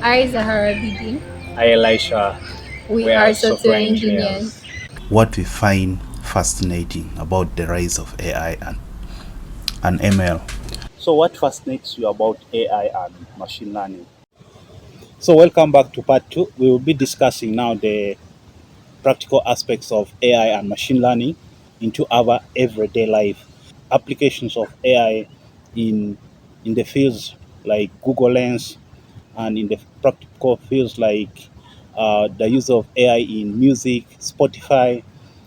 Hi, Zahara Bidin. Hi Elisha, We we are are software software engineers. engineers. What we find fascinating about the rise of AI and ML. So, what fascinates you about AI and machine learning? So, welcome back to part two. We will be discussing now the practical aspects of AI and machine learning into our everyday life. Applications of AI in in the fields like Google Lens and in the practical fields like the use of AI in music, Spotify,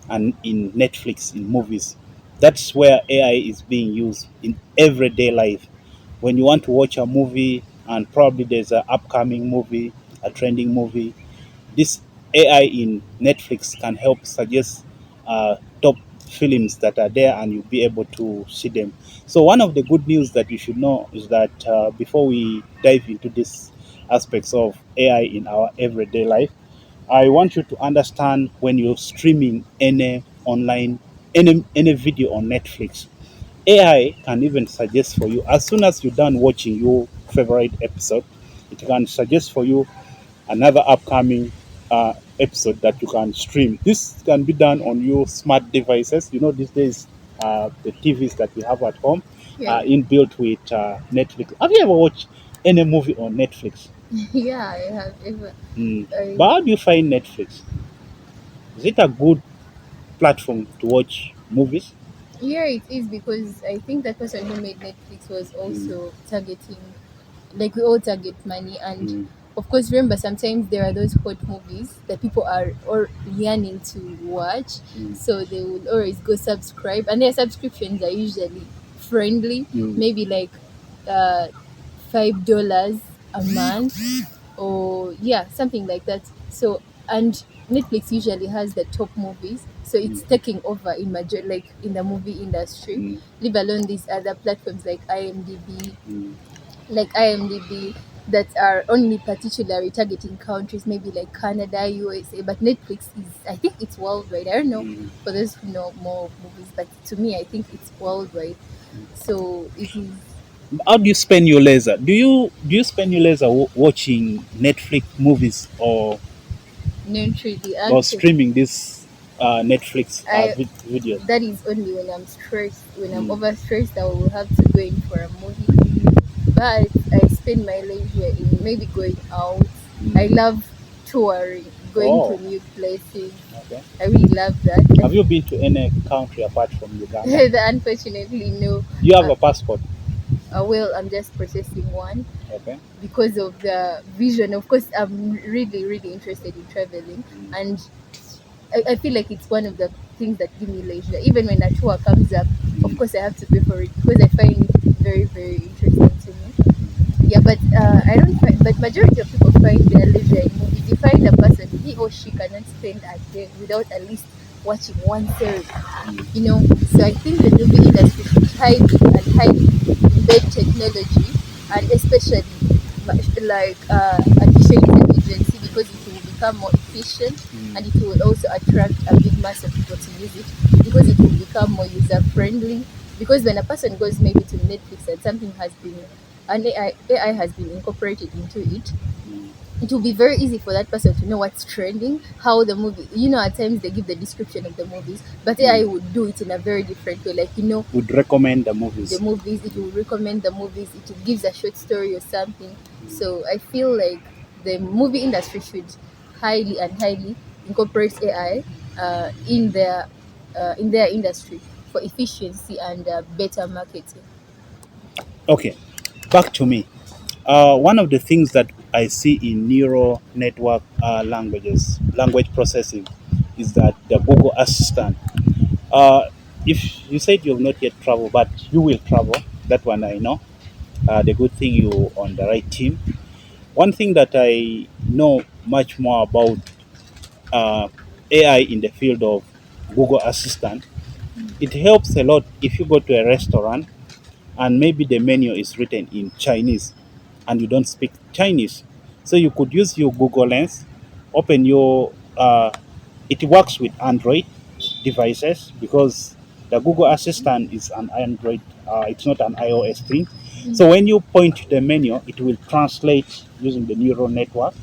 and in Netflix in movies. That's where AI is being used in everyday life. When you want to watch a movie and probably there's an upcoming movie, a trending movie, this AI in Netflix can help suggest top films that are there and you'll be able to see them. So, one of the good news that you should know is that before we dive into these aspects of AI in our everyday life, I want you to understand when you're streaming any online, any video on Netflix, AI can even suggest for you as soon as you're done watching your favorite episode, it can suggest for you another upcoming episode that you can stream. This can be done on your smart devices. You know, these days, the TVs that we have at home Yeah, are inbuilt with Netflix. Have you ever watched any movie on Netflix? yeah, I have ever. Mm. I, But how do you find Netflix? Is it a good platform to watch movies? yeah, it is because I think that person who made Netflix was Mm. also targeting, like we all target money, and Mm. of course, remember sometimes there are those hot movies that people are or yearning to watch, Mm. so they will always go subscribe, and their subscriptions are usually friendly, Mm. maybe like uh $5 a month or yeah, something like that. So and Netflix usually has the top movies, so it's Mm. taking over in major like in the movie industry. Mm. Leave alone these other platforms Mm. like IMDb that are only particularly targeting countries, maybe like Canada, USA. But Netflix is, I think it's worldwide. I don't know Mm. for those who know more of movies, but to me, I think it's worldwide. So it is How do you spend your leisure? Do you spend your leisure watching Netflix movies not really or active. streaming this Netflix I videos? That is only when I'm stressed. When I'm Mm. over stressed, I will have to go in for a movie. But I spend my leisure in maybe going out. I Mm. love touring, going to Oh, new places. okay. I really love that. Have you been to any country apart from Uganda? Unfortunately, no. Do you have Uh, a passport? well, I'm just processing one Okay. because of the vision. Of course, I'm really, really interested in traveling, Mm. and I feel like it's one of the things that give me leisure. Even when a tour comes up, of Mm. course, I have to pay for it because I find it very, very interesting to me. Mm. Yeah, but I don't find, but majority of people find their leisure in movies. You find a person, he or she cannot spend a day without at least watching one series, Mm. you know. So I think the movie industry should highly embed technology and especially like artificial intelligence because it will become more efficient and it Mm. will also attract a big mass of people to use it because it will become more user friendly. Because when a person goes maybe to Netflix and something has been an AI has been incorporated into it, Mm. it will be very easy for that person to know what's trending, how the movie, at times they give the description of the movies, but AI Mm. would do it in a very different way. Like, Would recommend the the movies. movies, it will recommend the movies, it gives a short story or something. So I feel like the movie industry should highly incorporate AI in their industry for efficiency and better marketing. Okay, back to me. One of the things that I see in neural network language processing, is that the Google Assistant. Uh, if you said you have not yet traveled, but you will travel, that one I know. The good thing you on the right team. One thing that I know much more about AI in the field of Google Assistant, it helps a lot if you go to a restaurant and maybe the menu is written in Chinese and you don't speak Chinese. So you could use your Google Lens, open your, it works with Android devices because the Google Assistant is an Android, it's not an iOS thing. So when you point to the menu, it will translate using the neural network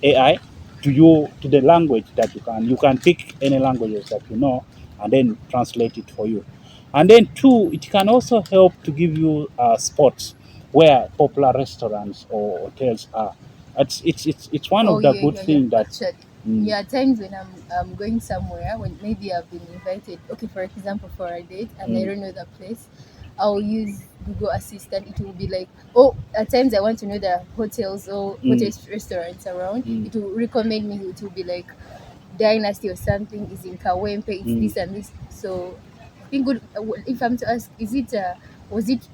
AI to you to the language that you can pick any languages that you know and then translate it for you. And then two, it can also help to give you spots where popular restaurants or hotels are. It's one Oh of the yeah, good yeah, yeah. things that. Actually, Mm, yeah. Times when I'm going somewhere, when maybe I've been invited. Okay, for example, for a date, and I mm, don't know the place, I'll use Google Assistant. It will be like, oh, at times I want to know the hotels or mm, hotels restaurants around. mm, It will recommend me. It will be like Dynasty or something is in Kawempe. It's mm. this and this. So, I think good. If I'm to ask, is it was it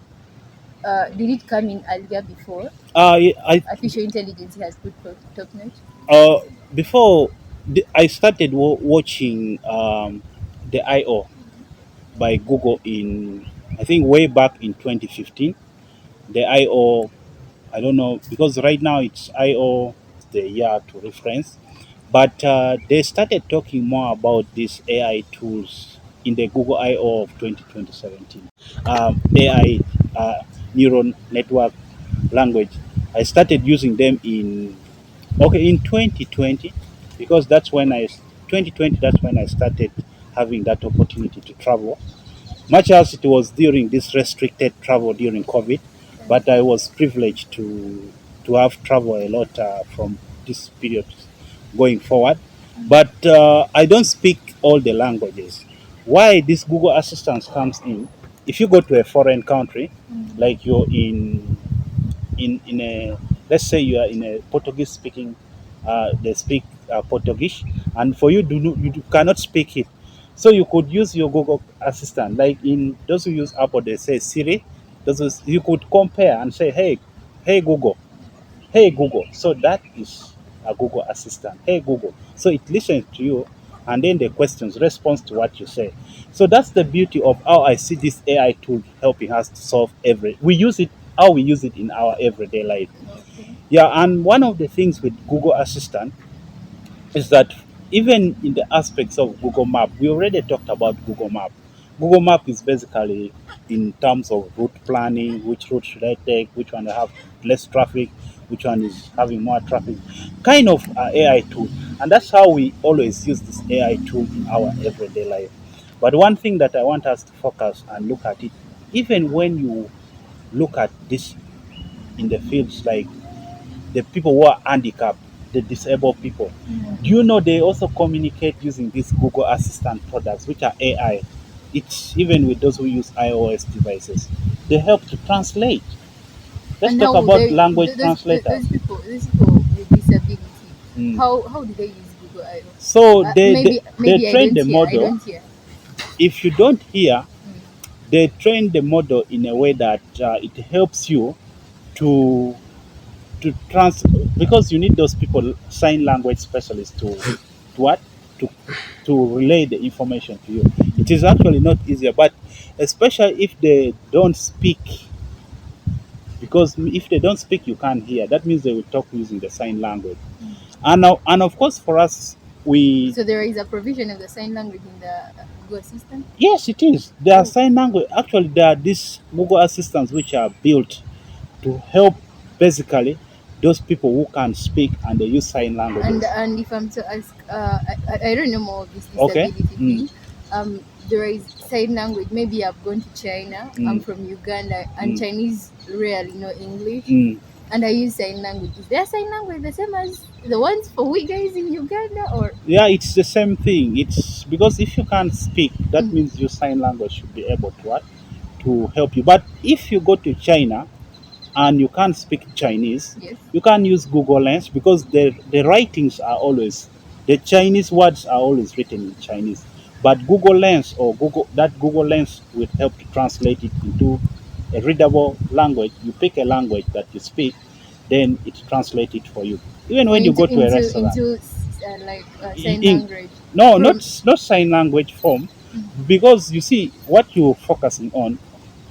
did it come in earlier before? I Artificial intelligence has put top notch. uh before I started watching the IO by Google in, I think, way back in 2015. The IO, I don't know, because right now it's IO the year to reference, but they started talking more about these AI tools in the Google IO of 2017. AI neural network language. I started using them in 2020, because 2020, that's when I started having that opportunity to travel, much as it was during this restricted travel during COVID, but I was privileged to have travel a lot from this period going forward. But I don't speak all the languages. Why this Google Assistant comes in? If you go to a foreign country, like you're in a, let's say you are in a Portuguese speaking, they speak Portuguese, and for you cannot speak it, so you could use your Google Assistant. Like in those who use Apple, they say Siri. You could compare and say, hey Google, hey Google. So that is a Google Assistant. Hey Google. So it listens to you, and then the questions responds to what you say. So that's the beauty of how I see this AI tool helping us to solve how we use it in our everyday life. Okay. Yeah, and one of the things with Google Assistant is that even in the aspects of Google Map, we already talked about Google Map. Google Map is basically in terms of route planning, which route should I take, which one I have less traffic, which one is having more traffic, kind of AI tool. And that's how we always use this AI tool in our everyday life. But one thing that I want us to focus and look at it, even when you look at this in the fields like the people who are handicapped, the disabled people. Do you know they also communicate using these Google Assistant products, which are AI? It's even with those who use iOS devices. They help to translate. Let's And talk how about language those translators. people with disability, Mm. how do they use Google I/O? So they Maybe I train don't the hear. I model. don't hear. If you don't hear, Mm. they train the model in a way that it helps you to to trans because you need those people, sign language specialists, to what to to relay the information to you. It is actually not easier, but especially if they don't speak, because if they don't speak you can't hear, that means they will talk using the sign language. And of course for us, we So there is a provision of the sign language in the Google Assistant. yes, it is, there are Oh, sign language. Actually, there are these Google Assistants which are built to help basically those people who can speak and they use sign languages. and if I'm to ask, I don't know more of this Okay. disability Mm, thing. There is sign language. Maybe I've gone to China. I'm mm, from Uganda, and mm, Chinese rarely know English. mm. And I use sign language. Is their sign language the same as the ones for we guys in Uganda, or? Yeah, it's the same thing. It's because if you can't speak, that Mhm. means your sign language should be able to what? To help you. But if you go to China and you can't speak Chinese, Yes. you can use Google Lens, because the writings are always, the Chinese words are always written in Chinese. But Google Lens, or Google Lens will help to translate it into a readable language. You pick a language that you speak, then it translates it for you. Even Or when you go to a restaurant, like sign in language no, from. not sign language form, because you see what you're focusing on,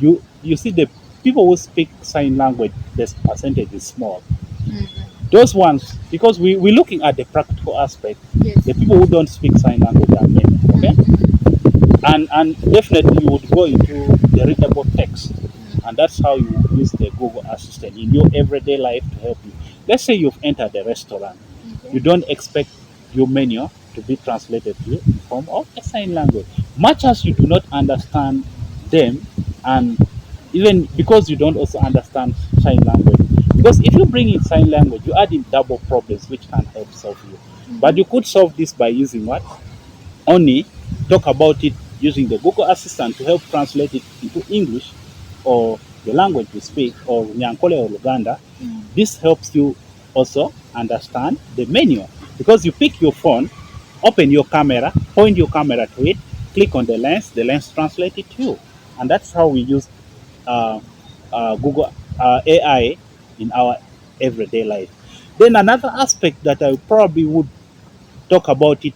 you see the people who speak sign language, this percentage is small. Mhm. Those ones, because we're looking at the practical aspect, Yes. the people who don't speak sign language are many. Okay. Mhm. And definitely you would go into the readable text. and that's how you use the Google Assistant in your everyday life to help you. Let's say you've entered a restaurant. You Okay. don't expect your menu to be translated to you in form of a sign language. Much as you do not understand them, and even because you don't also understand sign language. Because if you bring in sign language, you add in double problems which can help solve you. But Mm-hmm. you could solve this by using what? Only talk about it using the Google Assistant to help translate it into English or the language you speak, or Nyankole or Luganda. Mm. This helps you also understand the menu because you pick your phone, open your camera, point your camera to it, click on the lens translates it to you. And that's how we use uh, Google AI in our everyday life. Then another aspect that I probably would talk about it,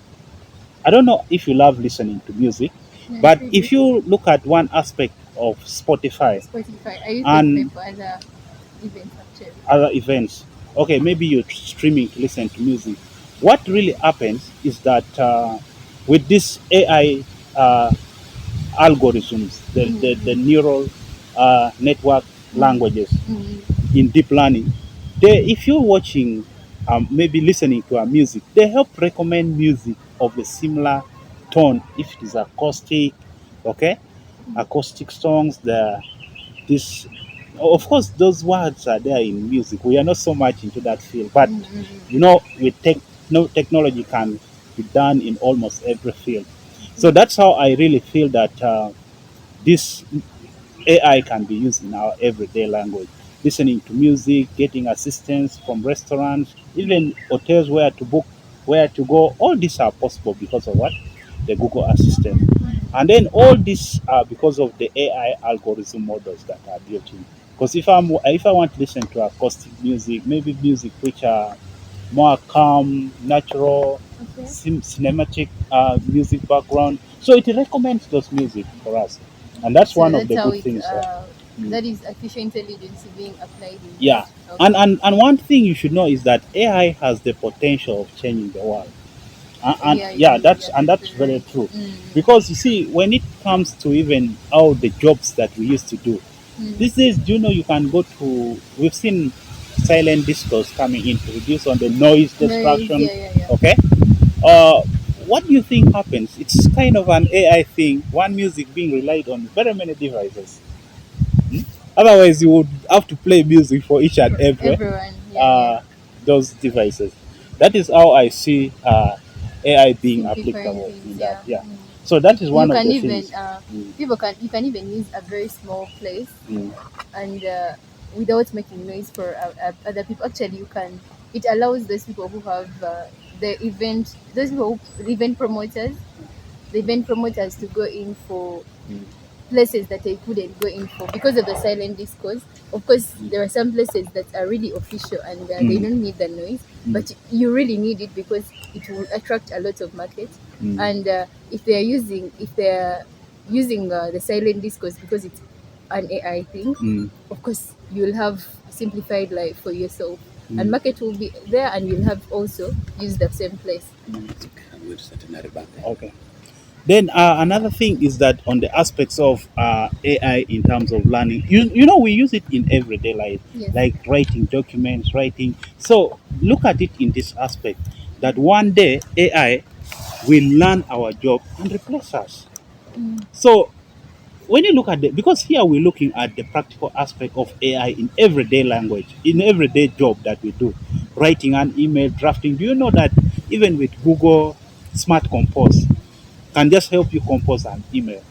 I don't know if you love listening to music, Not but really. if you look at one aspect of Spotify Spotify. I use Spotify and for other events actually. other events, okay, maybe you're streaming to listen to music. What really happens is that with this AI algorithms, the Mm-hmm. neural network languages Mm-hmm. in deep learning, if you're watching, maybe listening to a music, they help recommend music of a similar tone if it is acoustic, okay? Acoustic songs, this, of course, those words are there in music. We are not so much into that field, but Mm-hmm. with no technology can be done in almost every field. So Okay. that's how I really feel that this AI can be used in our everyday language. Listening to music, getting assistance from restaurants, even hotels where to book, where to go, all these are possible because of what? The Google Assistant. And then all this are because of the AI algorithm models that are built in. Because if I want to listen to acoustic music, maybe music which are more calm, natural, Okay. cinematic music background. So it recommends those music for us, and that's So one of that's the how good it things. Mm, that is artificial intelligence being applied in yeah, this. and, Okay. and and one thing you should know is that AI has the potential of changing the world, and Yeah, yeah, yeah, that's that's very right. true, Mm. because you see, when it comes to even all the jobs that we used to do, Mm. these days, do you know you can go to? We've seen silent discos coming in to reduce on the noise Noise, distraction. yeah, yeah, yeah. Okay, uh, what do you think happens? It's kind of an AI thing, one music being relied on very many devices. Hmm? Otherwise, you would have to play music for each and For every everyone, yeah, yeah. uh, those devices. That is how I see AI being Simplifying applicable things, in that. yeah. Yeah. Mm. So that is You one of can the even things. Mm, you can even use a very small place mm, and without making noise for other people. Actually, you can. It allows those people who have those people who, the event promoters to go in for mm, places that I couldn't go in for because of the silent discourse. Of course, mm, there are some places that are really official and they mm, don't need the noise, mm, but you really need it because it will attract a lot of market. mm, And if they are using the silent discourse because it's an AI thing, mm, of course you'll have simplified life for yourself, and mm, market will be there, and you'll have also used the same place. mm. Okay. Then another thing is that on the aspects of AI in terms of learning, you know we use it in everyday life, Yes. like writing documents, writing. So look at it in this aspect that one day AI will learn our job and replace us. Mm. So when you look at because here we're looking at the practical aspect of AI in everyday language, in everyday job that we do, writing an email, drafting. Do you know that even with Google Smart Compose can just help you compose an email?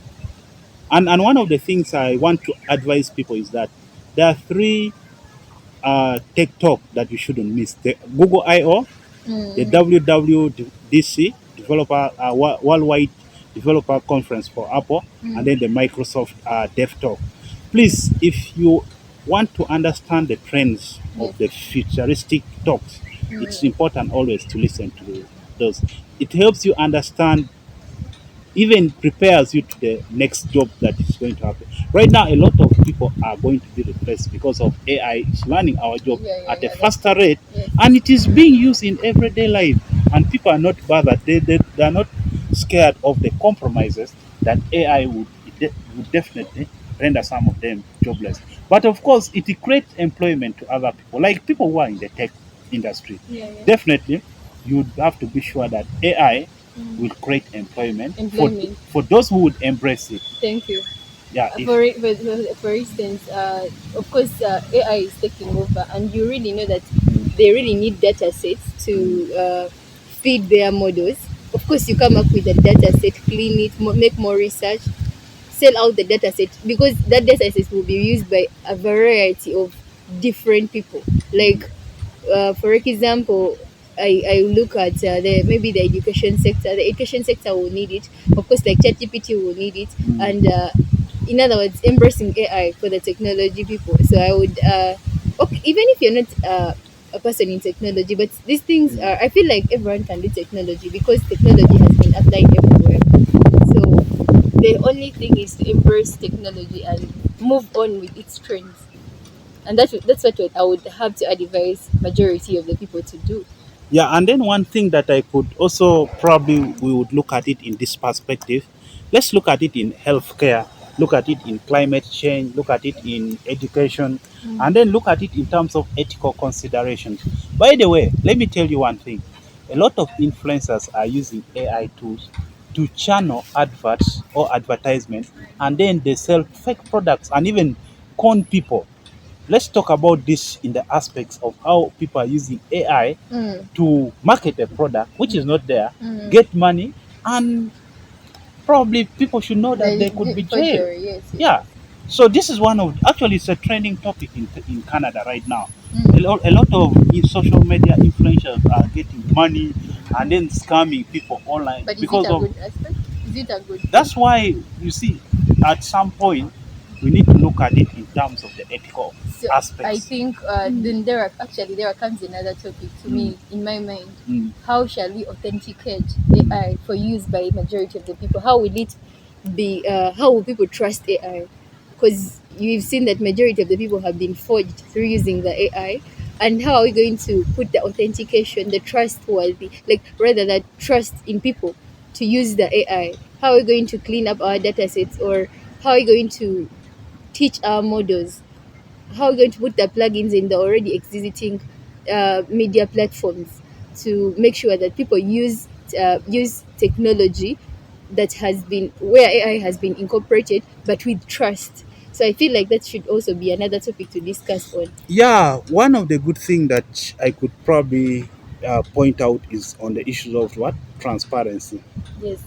And one of the things I want to advise people is that there are three tech talk that you shouldn't miss: the Google I/O, the Mm-hmm. WWDC developer worldwide developer conference for Apple, and Mm. then the Microsoft Dev Talk. Please, if you want to understand the trends Yes. of the futuristic talks, it's Mm. important always to listen to those. It helps you understand, even prepares you to the next job that is going to happen. Right now, a lot of people are going to be replaced because of AI is learning our job Yeah, yeah, at a yeah. That's faster true. rate, Yes. and it is being used in everyday life. And people are not bothered. They are not scared of the compromises that AI would definitely render some of them jobless. But of course, it creates employment to other people, like people who are in the tech industry. Yeah, yeah. Definitely, you would have to be sure that AI Mm. will create employment Employment. for those who would embrace it. Thank you. Yeah, if For instance, of course, AI is taking over, and you really know that they really need data sets to feed their models. Of course, you come up with a data set, clean it, make more research, sell out the data set, because that data set will be used by a variety of different people. Like, for example, I look at the maybe the education sector. The education sector will need it. Of course, like ChatGPT will need it, and in other words, embracing AI for the technology people. So I would, okay, even if you're not a person in technology, but these things are. I feel like everyone can do technology because technology has been applied everywhere. So the only thing is to embrace technology and move on with its trends, and that's what I would have to advise majority of the people to do. Yeah, and then one thing that I could also probably we would look at it in this perspective. Let's look at it in healthcare, look at it in climate change, look at it in education, and then look at it in terms of ethical considerations. By the way, let me tell you one thing. A lot of influencers are using AI tools to channel adverts or advertisements, and then they sell fake products and even con people. Let's talk about this in the aspects of how people are using AI Mm. to market a product which is not there, Mm. get money, and probably people should know that The they could be jailed. forgery, yes, yes, Yeah. yes. So this is one of actually it's a trending topic in Canada right now. Mm. A lot of social media influencers are getting money and then scamming people online But is it because a of good aspect? Is it a good thing? that's why you see at some point we need to look at it in terms of the ethical So I aspects. think then there comes another topic to Mm, me in my mind. mm, How shall we authenticate mm. AI for use by majority of the people? How will it be? How will people trust AI? Because you've seen that majority of the people have been forged through using the AI. And how are we going to put the authentication, the trustworthy, like rather that trust in people to use the AI? How are we going to clean up our data sets, or how are we going to teach our models, how are we going to put the plugins in the already existing media platforms to make sure that people use technology that has been where AI has been incorporated, but with trust. So I feel like that should also be another topic to discuss on. Yeah, one of the good things that I could probably point out is on the issues of what transparency. Yes.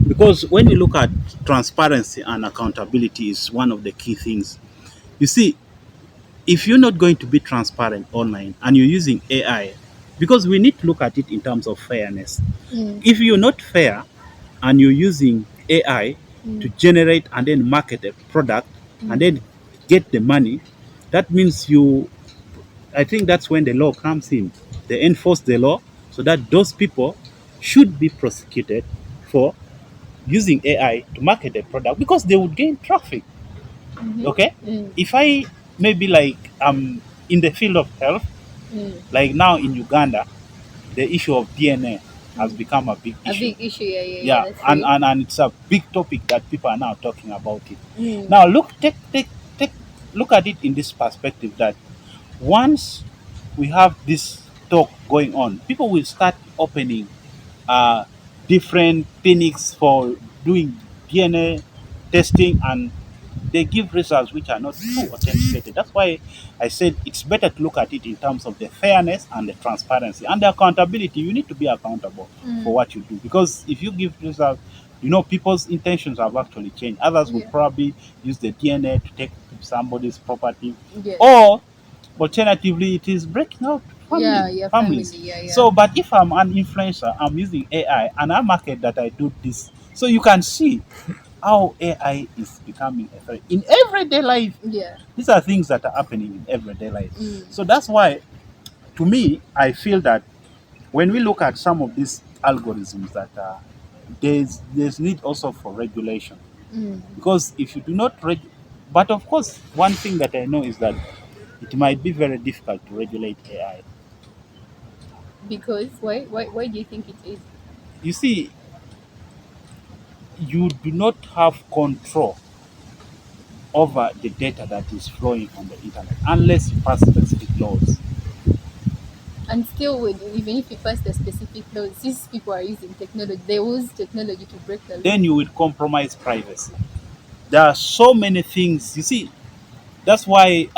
Because when you look at transparency and accountability is one of the key things. You see, if you're not going to be transparent online and you're using AI, because we need to look at it in terms of fairness. Mm, If you're not fair and you're using AI to mm, generate and then market a product and mm. then get the money, that means you I think that's when the law comes in. They enforce the law so that those people should be prosecuted for using AI to market a product because they would gain traffic. Mm-hmm. Okay? Mm, If I maybe like in the field of health, mm, like now in Uganda, the issue of DNA has mm. become a big A issue. big issue, yeah, yeah, yeah, Yeah, that's and, real. and it's a big topic that people are now talking about it. Mm, Now take look at it in this perspective that once we have this talk going on, people will start opening uh, different clinics for doing DNA testing, and they give results which are not too authenticated. That's why I said it's better to look at it in terms of the fairness and the transparency and the accountability. You need to be accountable for mm, what you do because if you give results, you know people's intentions have actually changed. Others will yeah, probably use the DNA to take somebody's property, yes. or alternatively, it is breaking out Yeah, yeah, family, families. yeah, yeah. So, but if I'm an influencer, I'm using AI and I market that I do this. So you can see how AI is becoming a threat in everyday life. Yeah. These are things that are happening in everyday life. Mm, So that's why, to me, I feel that when we look at some of these algorithms, that there's need also for regulation mm. because if you do not but of course, one thing that I know is that it might be very difficult to regulate AI. Because why do you think it is? You see, you do not have control over the data that is flowing on the internet unless you pass specific laws. And still, even if you pass the specific laws, since people are using technology, they use technology to break the law. Then you will compromise privacy. There are so many things. You see, that's why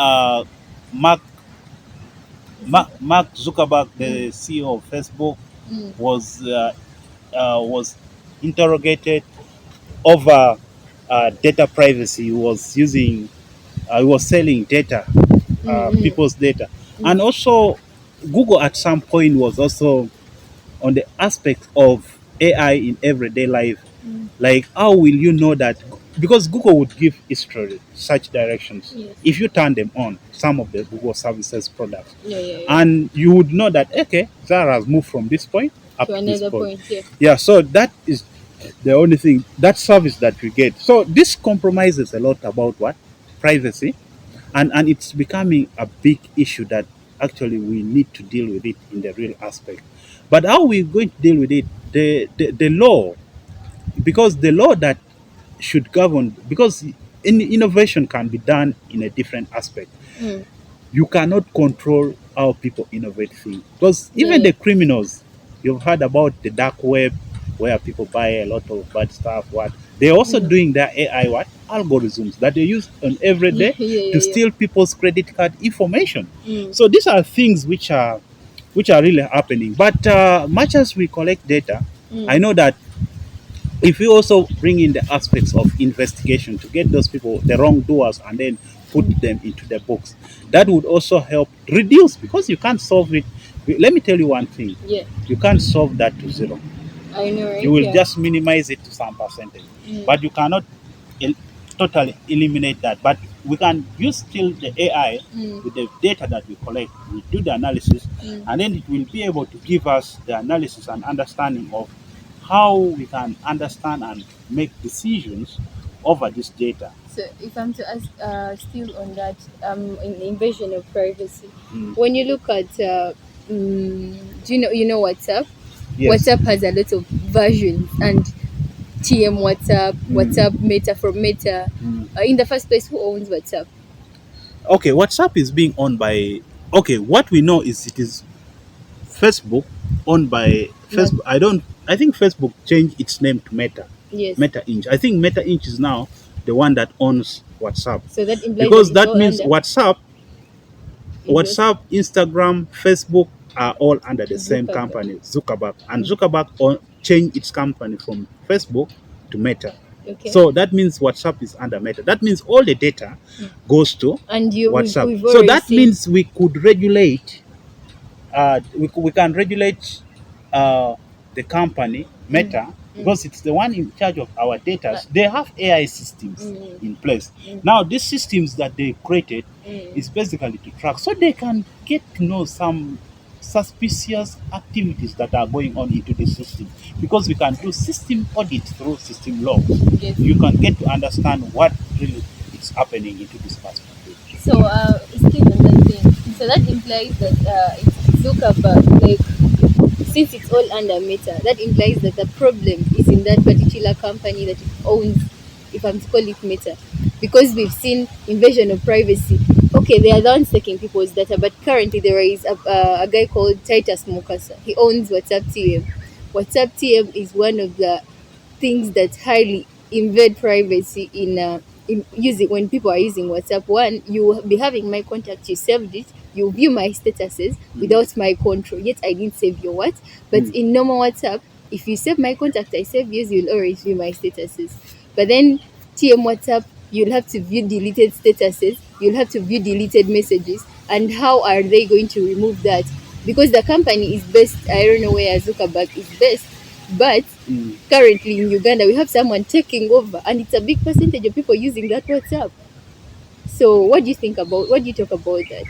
Mark, Mark Zuckerberg, Mm, the CEO of Facebook, mm, was was interrogated over data privacy. He was using, he was selling data, mm, people's data, mm, and also Google at some point was also on the aspect of AI in everyday life. mm. Like, how will you know that? Because Google would give history, search directions, Yes. if you turn them on, some of the Google services products, Yeah, yeah, yeah. and you would know that, okay, Zara has moved from this point up To to this another point. point, yeah. Yeah, so that is the only thing, that service that we get. So this compromises a lot about what? Privacy. And it's becoming a big issue that actually we need to deal with it in the real aspect. But how are we going to deal with it? The law, because the law that should govern, because innovation can be done in a different aspect. Mm. You cannot control how people innovate things, because Yeah, even yeah. the criminals, you've heard about the dark web where people buy a lot of bad stuff. What they're also Mm. doing, their AI what algorithms that they use on every Yeah, day yeah, to yeah, yeah. steal people's credit card information. Mm. So these are things which are really happening. But much as we collect data, I Mm. know that if we also bring in the aspects of investigation to get those people, the wrongdoers, and then put Mm. them into the books, that would also help reduce, because you can't solve it. Let me tell you one thing: Yeah. you can't solve that to zero. I know, You right? will Yeah. just minimize it to some percentage, Mm. but you cannot el- totally eliminate that. But we can use still the AI Mm. with the data that we collect. We do the analysis, Mm. and then it will be able to give us the analysis and understanding of how we can understand and make decisions over this data. So if I'm to ask, still on that, in invasion of privacy, Mm. when you look at, do you know WhatsApp? Yes. WhatsApp has a lot of versions, and TM WhatsApp, Mm. WhatsApp Meta from Meta. Mm. In the first place, who owns WhatsApp? Okay, WhatsApp is being owned by. Okay, what we know is it is Facebook, owned by Mark, Facebook. I don't. I think Facebook changed its name to Meta. yes. Meta Inc. I think Meta Inc. is now the one that owns WhatsApp, So that implies that because it's that all means under is WhatsApp, Instagram, Facebook are all under the same Zuckerberg. company, Zuckerberg, and Mm. Zuckerberg changed its company from Facebook to Meta. Okay. So that means WhatsApp is under Meta. That means all the data goes to And WhatsApp. we've So already that seen. means we could regulate, we can regulate the company Mm, Meta, mm, because it's the one in charge of our data. uh, They have AI systems mm, in place. mm, Now, these systems that they created mm. is basically to track, so they can get to know some suspicious activities that are going on into the system, because we can do system audit through system logs. Yes. You can get to understand what really is happening into this perspective. So, still on that thing. So that implies that it's Zuckerberg, like, since it's all under Meta, that implies that the problem is in that particular company that it owns, if I'm to call it Meta, because we've seen invasion of privacy. Okay, they are the ones taking people's data, but currently there is a guy called Titus Mukasa. He owns WhatsApp TM. WhatsApp TM is one of the things that highly invade privacy in using when people are using WhatsApp. One, you will be having my contact, you saved it, you view my statuses without my control. Yet I didn't save your what? But Mm. in normal WhatsApp, if you save my contact, I save yours, you'll always view my statuses. But then TM WhatsApp, you'll have to view deleted statuses, you'll have to view deleted messages. And how are they going to remove that? Because the company is based, I don't know where Zuckerberg is based, but Mm. currently in Uganda, we have someone taking over, and it's a big percentage of people using that WhatsApp. So, what do you talk about that?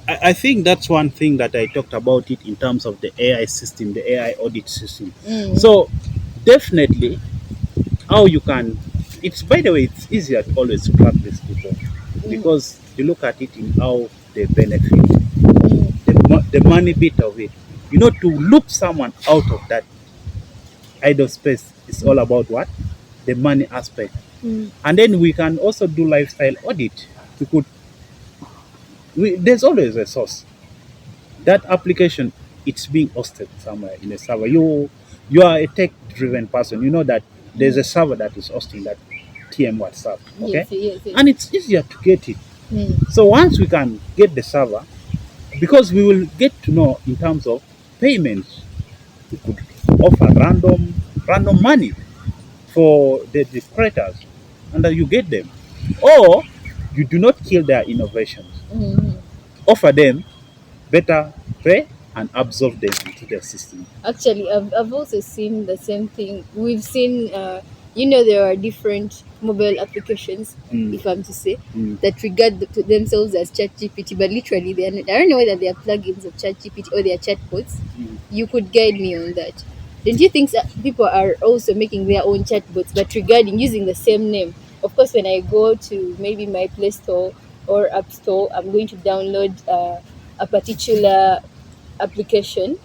I think that's one thing that I talked about it in terms of the AI system, the AI audit system. Mm, So definitely, how you can, it's, by the way, it's easier to always track these people, mm, because you look at it in how they benefit, mm, the money bit of it. You know, to look someone out of that idle space is all mm. about what? the money aspect. Mm. And then we can also do lifestyle audit. We could, there's always a source. That application, it's being hosted somewhere in a server. You are a tech driven person. You know that there's a Mm. server that is hosting that TM WhatsApp. Yes, Okay, yes, yes. and it's easier to get it. Mm. So once we can get the server, because we will get to know in terms of payments, we could offer random money for the creators, and then you get them, or you do not kill their innovations. Mm. Offer them better pay and absorb them into the system. Actually, I've also seen the same thing. We've seen, there are different mobile applications, Mm, if I'm to say, mm, that regard to themselves as ChatGPT, but literally, I don't know whether they are plugins of ChatGPT or they are chatbots. mm. You could guide me on that. Don't you think that people are also making their own chatbots, but regarding using the same name? Of course, when I go to maybe my Play Store or App Store, I'm going to download a particular application.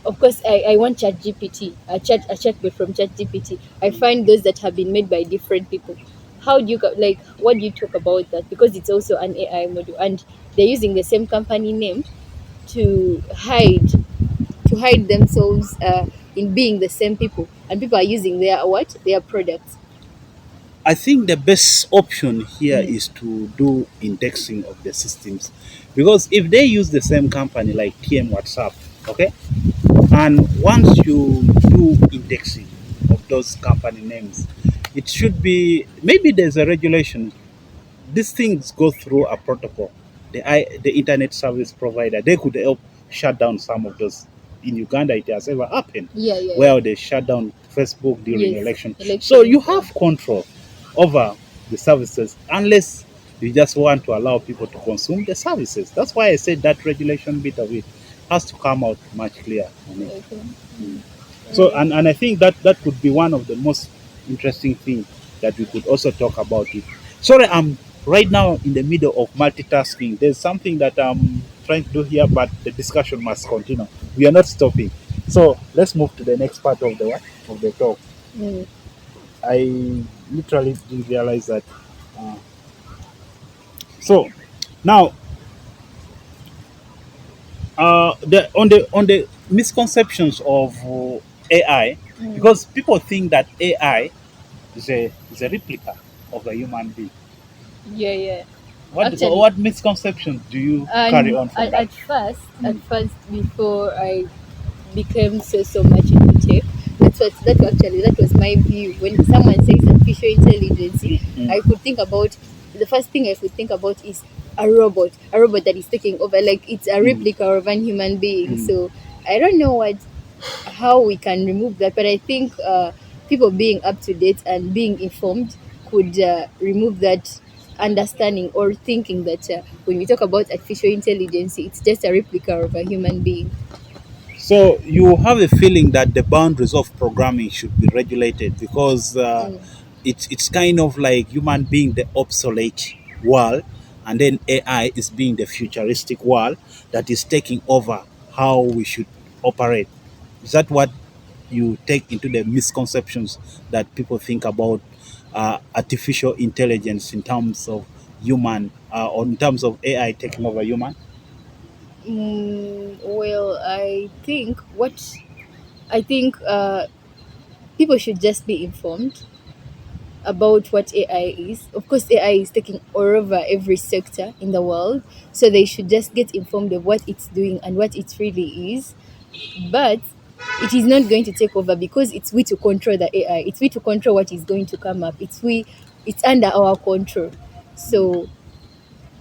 Of course, I want ChatGPT, a chatbot from ChatGPT. I find those that have been made by different people. How do you like? What do you talk about that? Because it's also an AI model, and they're using the same company name to hide themselves in being the same people, and people are using their products. I think the best option here Mm. is to do indexing of the systems, because if they use the same company like TM WhatsApp, okay, and once you do indexing of those company names, it should be, maybe there's a regulation. These things go through a protocol. The internet service provider, they could help shut down some of those. In Uganda, it has ever happened Yeah, yeah, yeah. where they shut down Facebook during Yes, election. So you elections. have control over the services, unless you just want to allow people to consume the services. That's why I said that regulation bit of it has to come out much clear on it. Okay. Mm. So, Mm. and I think that could be one of the most interesting things that we could also talk about it. Sorry, I'm right now in the middle of multitasking. There's something that I'm trying to do here, but the discussion must continue. We are not stopping. So let's move to the next part of the what? Of the talk. Mm. I literally didn't realize that. Uh, so now, on the misconceptions of AI, Mm. because people think that AI is a replica of a human being. Yeah, yeah. Actually, What misconceptions do you carry and on from at, that? at first at Mm, first before I became so much into tech, that was my view. When someone says artificial intelligence, mm, mm, I could think about the first thing I could think about is a robot that is taking over, like it's a mm, replica of a human being. mm. So I don't know how we can remove that, but I think people being up to date and being informed could remove that understanding or thinking that when we talk about artificial intelligence, it's just a replica of a human being. So you have a feeling that the boundaries of programming should be regulated, because Mm. it's kind of like human being the obsolete world, and then AI is being the futuristic world that is taking over how we should operate. Is that what you take into the misconceptions that people think about artificial intelligence in terms of human, or in terms of AI taking over human? Well, I think people should just be informed about what AI is. Of course, AI is taking over every sector in the world, so they should just get informed of what it's doing and what it really is. But it is not going to take over because it's we to control the AI. It's we to control what is going to come up. It's under our control. So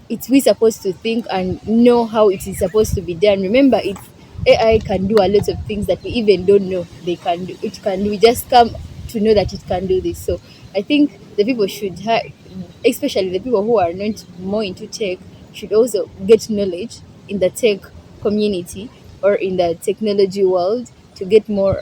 it's we supposed to think and know how it is supposed to be done. Remember, it's AI can do a lot of things that we even don't know they can do. It can do. We just come to know that it can do this. So I think the people should have, especially the people who are not more into tech, should also get knowledge in the tech community or in the technology world to get more